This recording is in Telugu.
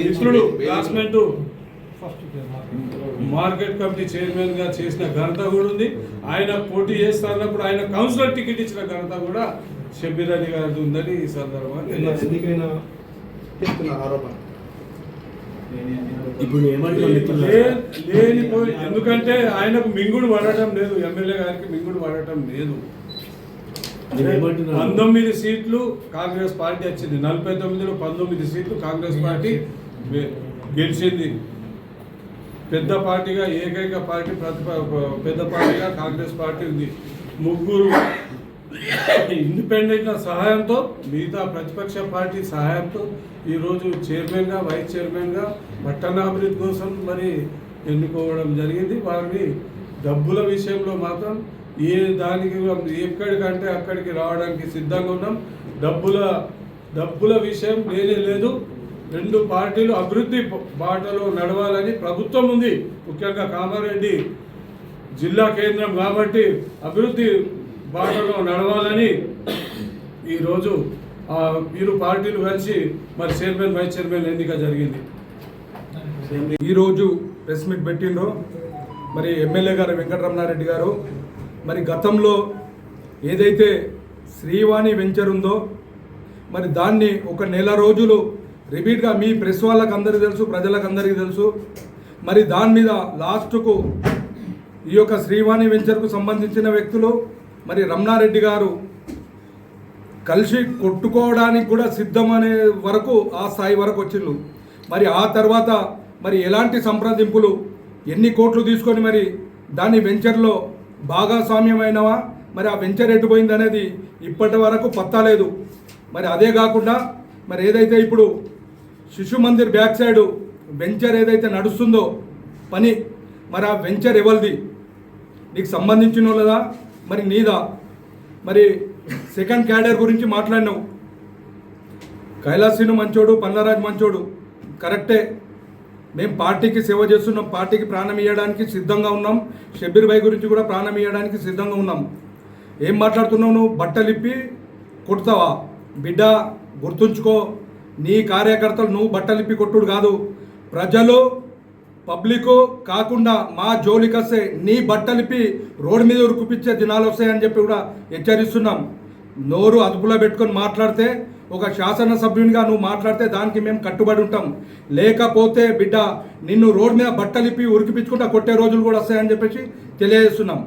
మిత్రుడు క్లాస్మేట్ మార్కెట్ కమిటీ చైర్మన్ గా చేసిన ఘనత కూడా ఉంది. ఆయన పోటీ చేస్తున్నప్పుడు ఆయన కౌన్సిలర్ టికెట్ ఇచ్చిన ఘనత కూడా షబ్బీర్ అలీ గారిది ఉందని ఈ సందర్భంగా లేనిపోయి, ఎందుకంటే ఆయనకు మింగుడు పడటం లేదు, ఎమ్మెల్యే గారికి మింగుడు పడటం లేదు. 19 సీట్లు కాంగ్రెస్ పార్టీ వచ్చింది, 49లో 19 సీట్లు కాంగ్రెస్ పార్టీ గెలిచింది. పెద్ద పార్టీగా ఏకైక పార్టీ పెద్ద పార్టీగా కాంగ్రెస్ పార్టీ ఉంది. 3 ఇండిపెండెంట్ సహాయంతో, మిగతా ప్రతిపక్ష పార్టీ సహాయంతో ఈరోజు చైర్మన్గా వైస్ చైర్మన్గా పట్టణాభివృద్ధి కోసం మరి ఎన్నుకోవడం జరిగింది. వారిని డబ్బుల విషయంలో మాత్రం దానికి ఎక్కడికంటే అక్కడికి రావడానికి సిద్ధంగా ఉన్నాం. డబ్బుల విషయం లేదు. 2 పార్టీలు అభివృద్ధి బాటలో నడవాలని ప్రభుత్వం ఉంది. ముఖ్యంగా కామారెడ్డి జిల్లా కేంద్రం కాబట్టి అభివృద్ధి బాటలో నడవాలని ఈరోజు 2 పార్టీలు కలిసి మరి చైర్మన్ వైస్ చైర్మన్ ఎన్నిక జరిగింది. ఈరోజు ప్రెస్ మీట్ పెట్టిండ్రు మరి ఎమ్మెల్యే గారు వెంకటరమణారెడ్డి గారు. మరి గతంలో ఏదైతే శ్రీవాణి వెంచర్ ఉందో మరి దాన్ని ఒక నెల రోజులు రిపీట్గా మీ ప్రెస్ వాళ్ళకి అందరికీ తెలుసు, ప్రజలకు అందరికీ తెలుసు. మరి దాని మీద లాస్ట్కు ఈ యొక్క శ్రీవాణి వెంచర్కు సంబంధించిన వ్యక్తులు మరి రమణారెడ్డి గారు కలిసి కొట్టుకోవడానికి కూడా సిద్ధమనే వరకు ఆ స్థాయి వరకు వచ్చిండ్రు. మరి ఆ తర్వాత మరి ఎలాంటి సంప్రదింపులు, ఎన్ని కోట్లు తీసుకొని మరి దాని వెంచర్లో భాగస్వామ్యమైనవా, మరి ఆ వెంచర్ ఎటుపోయింది అనేది ఇప్పటి వరకు పత్తాలేదు. మరి అదే కాకుండా మరి ఏదైతే ఇప్పుడు శిశు మందిర్ బ్యాక్ సైడ్ వెంచర్ ఏదైతే నడుస్తుందో పని, మరి ఆ వెంచర్ ఎవరిది, నీకు సంబంధించిన వాళ్ళదా మరి నీదా? మరి సెకండ్ క్యాడర్ గురించి మాట్లాడినావు. కైలాసీను మంచోడు, పల్లరాజు మంచోడు, కరెక్టే. మేము పార్టీకి సేవ చేస్తున్నాం, పార్టీకి ప్రాణం ఇవ్వడానికి సిద్ధంగా ఉన్నాం. షబ్బీర్ భాయ్ గురించి కూడా ప్రాణం ఇవ్వడానికి సిద్ధంగా ఉన్నాం. ఏం మాట్లాడుతున్నావు నువ్వు? బట్టలిప్పి కొడతావా? బిడ్డ గుర్తుంచుకో, నీ కార్యకర్తలు నువ్వు బట్టలిప్పి కొట్టుడు కాదు. ప్రజలు పబ్లిక్ కాకుండా మా జోలికి వస్తే నీ బట్టలిప్పి రోడ్డు మీద ఉరుకుపించే దినాలు వస్తాయని చెప్పి కూడా హెచ్చరిస్తున్నాం. నోరు అదుపులో పెట్టుకొని మాట్లాడితే, ఒక శాసనసభ్యునిగా నువ్వు మాట్లాడితే దానికి మేము కట్టుబడి ఉంటాం. లేకపోతే బిడ్డ నిన్ను రోడ్డు మీద బట్టలిప్పి ఉరికిపించుకుంటా కొట్టే రోజులు కూడా వస్తాయని చెప్పేసి తెలియజేస్తున్నాం.